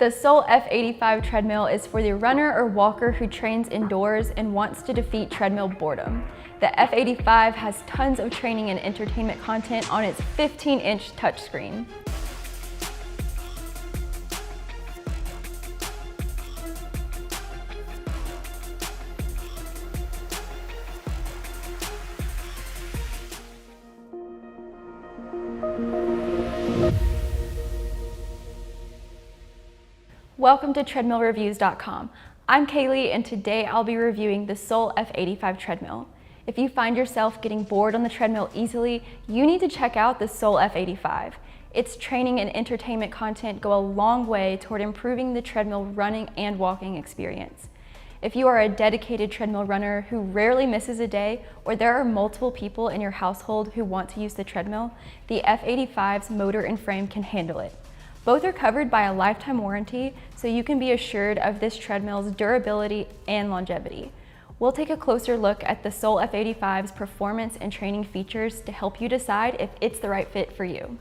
The Sole F85 treadmill is for the runner or walker who trains indoors and wants to defeat treadmill boredom. The F85 has tons of training and entertainment content on its 15-inch touchscreen. Welcome to treadmillreviews.com. I'm Kaylee, and today I'll be reviewing the Sole F85 treadmill. If you find yourself getting bored on the treadmill easily, you need to check out the Sole F85. Its training and entertainment content go a long way toward improving the treadmill running and walking experience. If you are a dedicated treadmill runner who rarely misses a day, or there are multiple people in your household who want to use the treadmill, the F85's motor and frame can handle it. Both are covered by a lifetime warranty, so you can be assured of this treadmill's durability and longevity. We'll take a closer look at the Sole F85's performance and training features to help you decide if it's the right fit for you.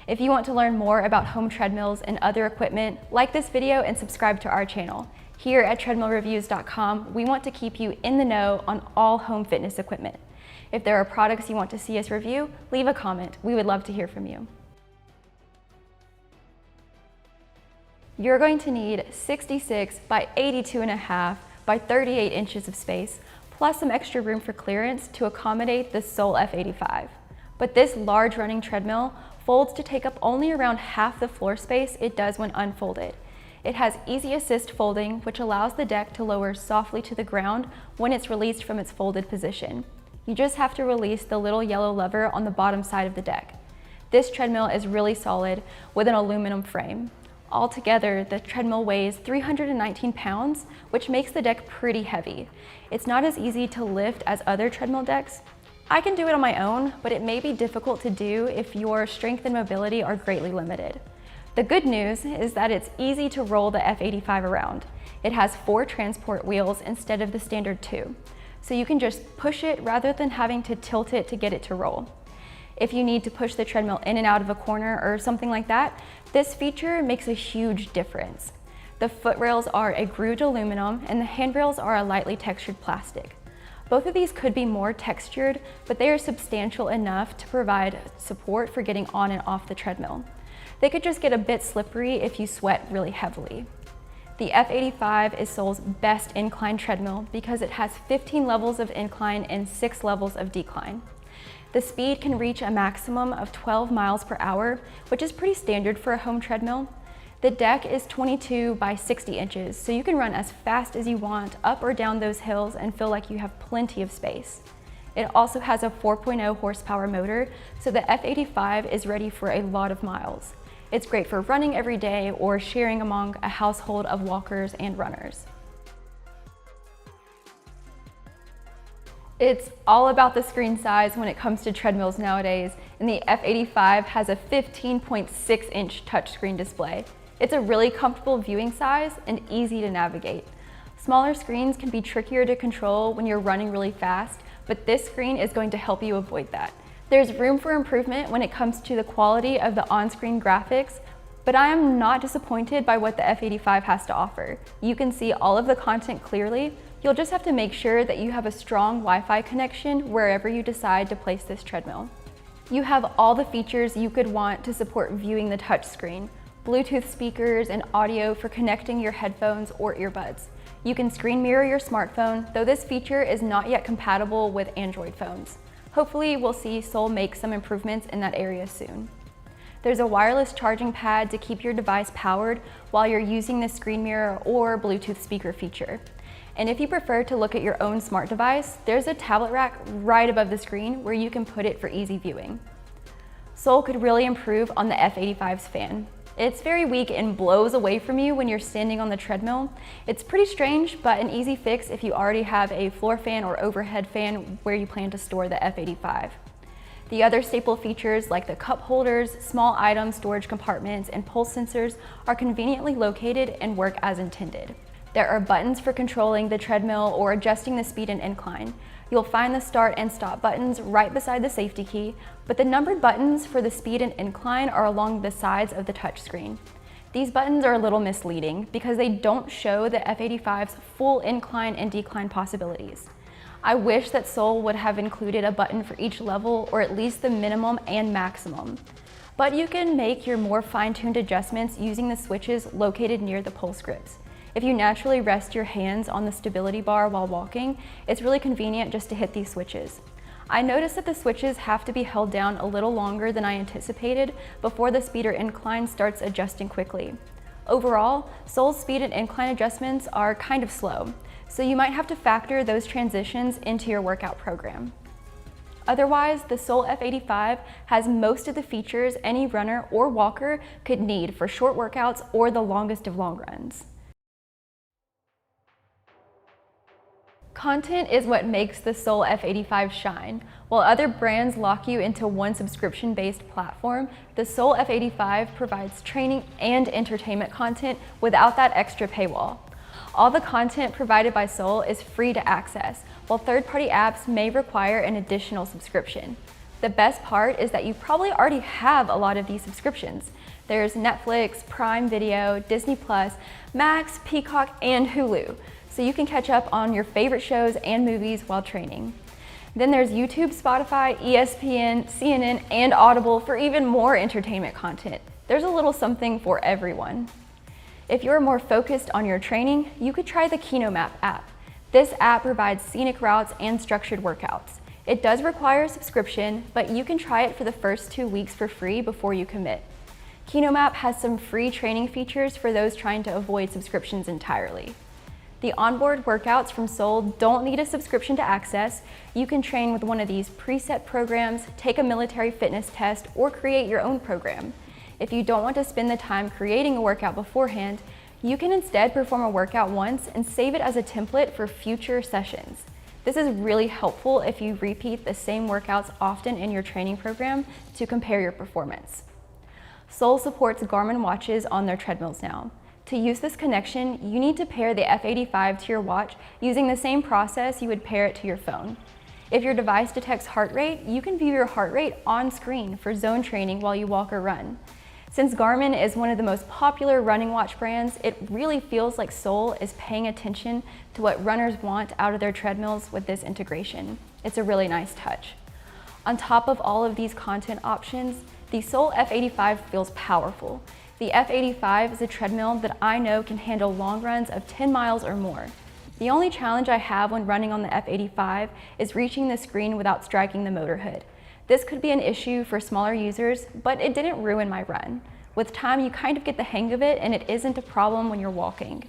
If you want to learn more about home treadmills and other equipment, like this video and subscribe to our channel. Here at treadmillreviews.com, we want to keep you in the know on all home fitness equipment. If there are products you want to see us review, leave a comment. We would love to hear from you. You're going to need 66 by 82.5 by 38 inches of space, plus some extra room for clearance to accommodate the Sole F85. But this large running treadmill folds to take up only around half the floor space it does when unfolded. It has easy assist folding, which allows the deck to lower softly to the ground when it's released from its folded position. You just have to release the little yellow lever on the bottom side of the deck. This treadmill is really solid with an aluminum frame. Altogether, the treadmill weighs 319 pounds, which makes the deck pretty heavy. It's not as easy to lift as other treadmill decks. I can do it on my own, but it may be difficult to do if your strength and mobility are greatly limited. The good news is that it's easy to roll the F85 around. It has 4 transport wheels instead of the standard 2, so you can just push it rather than having to tilt it to get it to roll. If you need to push the treadmill in and out of a corner or something like that, this feature makes a huge difference. The footrails are a grooved aluminum and the handrails are a lightly textured plastic. Both of these could be more textured, but they are substantial enough to provide support for getting on and off the treadmill. They could just get a bit slippery if you sweat really heavily. The F85 is Sole's best incline treadmill because it has 15 levels of incline and 6 levels of decline. The speed can reach a maximum of 12 miles per hour, which is pretty standard for a home treadmill. The deck is 22 by 60 inches, so you can run as fast as you want up or down those hills and feel like you have plenty of space. It also has a 4.0 horsepower motor, so the F85 is ready for a lot of miles. It's great for running every day or sharing among a household of walkers and runners. It's all about the screen size when it comes to treadmills nowadays, and the F85 has a 15.6-inch touchscreen display. It's a really comfortable viewing size and easy to navigate. Smaller screens can be trickier to control when you're running really fast, but this screen is going to help you avoid that. There's room for improvement when it comes to the quality of the on-screen graphics, but I am not disappointed by what the F85 has to offer. You can see all of the content clearly. You'll just have to make sure that you have a strong Wi-Fi connection wherever you decide to place this treadmill. You have all the features you could want to support viewing the touchscreen: Bluetooth speakers and audio for connecting your headphones or earbuds. You can screen mirror your smartphone, though this feature is not yet compatible with Android phones. Hopefully, we'll see Sole make some improvements in that area soon. There's a wireless charging pad to keep your device powered while you're using the screen mirror or Bluetooth speaker feature. And if you prefer to look at your own smart device, there's a tablet rack right above the screen where you can put it for easy viewing. Sole could really improve on the F85's fan. It's very weak and blows away from you when you're standing on the treadmill. It's pretty strange, but an easy fix if you already have a floor fan or overhead fan where you plan to store the F85. The other staple features like the cup holders, small item storage compartments, and pulse sensors are conveniently located and work as intended. There are buttons for controlling the treadmill or adjusting the speed and incline. You'll find the start and stop buttons right beside the safety key, but the numbered buttons for the speed and incline are along the sides of the touchscreen. These buttons are a little misleading because they don't show the F85's full incline and decline possibilities. I wish that Sole would have included a button for each level, or at least the minimum and maximum. But you can make your more fine-tuned adjustments using the switches located near the pulse grips. If you naturally rest your hands on the stability bar while walking, it's really convenient just to hit these switches. I noticed that the switches have to be held down a little longer than I anticipated before the speed or incline starts adjusting quickly. Overall, Sole's speed and incline adjustments are kind of slow, so you might have to factor those transitions into your workout program. Otherwise, the Sole F85 has most of the features any runner or walker could need for short workouts or the longest of long runs. Content is what makes the Sole F85 shine. While other brands lock you into one subscription-based platform, the Sole F85 provides training and entertainment content without that extra paywall. All the content provided by Sole is free to access, while third-party apps may require an additional subscription. The best part is that you probably already have a lot of these subscriptions. There's Netflix, Prime Video, Disney+, Max, Peacock, and Hulu. So you can catch up on your favorite shows and movies while training. Then there's YouTube, Spotify, ESPN, CNN, and Audible for even more entertainment content. There's a little something for everyone. If you're more focused on your training, you could try the KinoMap app. This app provides scenic routes and structured workouts. It does require a subscription, but you can try it for the first 2 weeks for free before you commit. KinoMap has some free training features for those trying to avoid subscriptions entirely. The onboard workouts from Sole don't need a subscription to access. You can train with one of these preset programs, take a military fitness test, or create your own program. If you don't want to spend the time creating a workout beforehand, you can instead perform a workout once and save it as a template for future sessions. This is really helpful if you repeat the same workouts often in your training program to compare your performance. Sole supports Garmin watches on their treadmills now. To use this connection, you need to pair the F85 to your watch using the same process you would pair it to your phone. If your device detects heart rate, you can view your heart rate on screen for zone training while you walk or run. Since Garmin is one of the most popular running watch brands, it really feels like Sole is paying attention to what runners want out of their treadmills with this integration. It's a really nice touch. On top of all of these content options, the Sole F85 feels powerful. The F85 is a treadmill that I know can handle long runs of 10 miles or more. The only challenge I have when running on the F85 is reaching the screen without striking the motor hood. This could be an issue for smaller users, but it didn't ruin my run. With time, you kind of get the hang of it, and it isn't a problem when you're walking.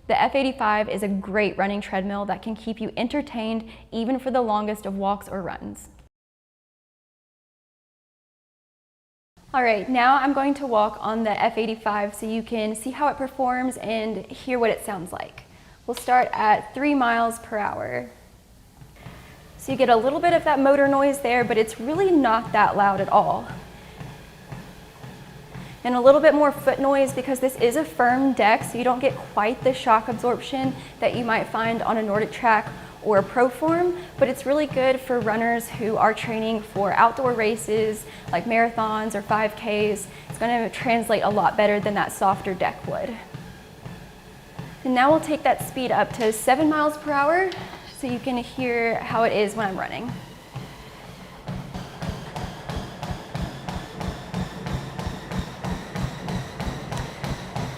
The F85 is a great running treadmill that can keep you entertained even for the longest of walks or runs. All right, now I'm going to walk on the F85 so you can see how it performs and hear what it sounds like. We'll start at 3 miles per hour. So you get a little bit of that motor noise there, but it's really not that loud at all. And a little bit more foot noise because this is a firm deck, so you don't get quite the shock absorption that you might find on a Nordic track or a pro form, but it's really good for runners who are training for outdoor races like marathons or 5Ks. It's going to translate a lot better than that softer deck would. And now we'll take that speed up to 7 miles per hour so you can hear how it is when I'm running.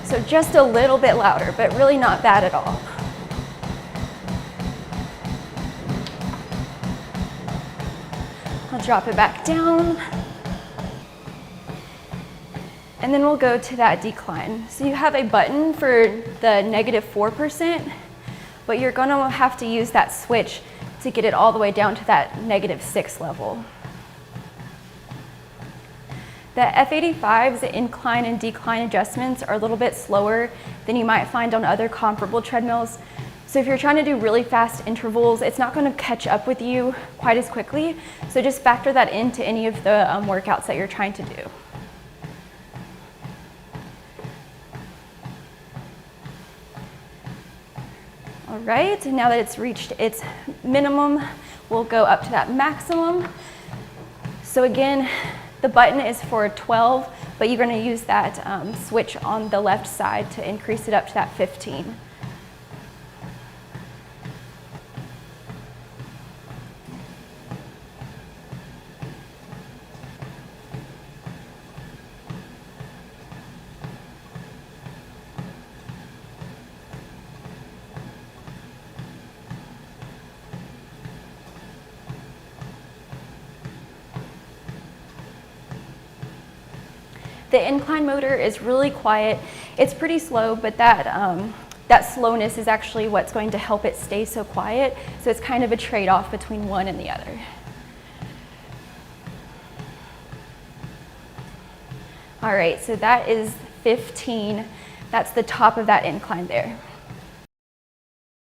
So just a little bit louder, but really not bad at all. I'll drop it back down. And then we'll go to that decline. So you have a button for the -4%, but you're gonna have to use that switch to get it all the way down to that -6 level. The F85's incline and decline adjustments are a little bit slower than you might find on other comparable treadmills. So if you're trying to do really fast intervals, it's not going to catch up with you quite as quickly. So just factor that into any of the workouts that you're trying to do. All right, now that it's reached its minimum, we'll go up to that maximum. So again, the button is for 12 but you're going to use that switch on the left side to increase it up to that 15. The incline motor is really quiet. It's pretty slow, but that slowness is actually what's going to help it stay so quiet. So it's kind of a trade-off between one and the other. All right, so that is 15. That's the top of that incline there.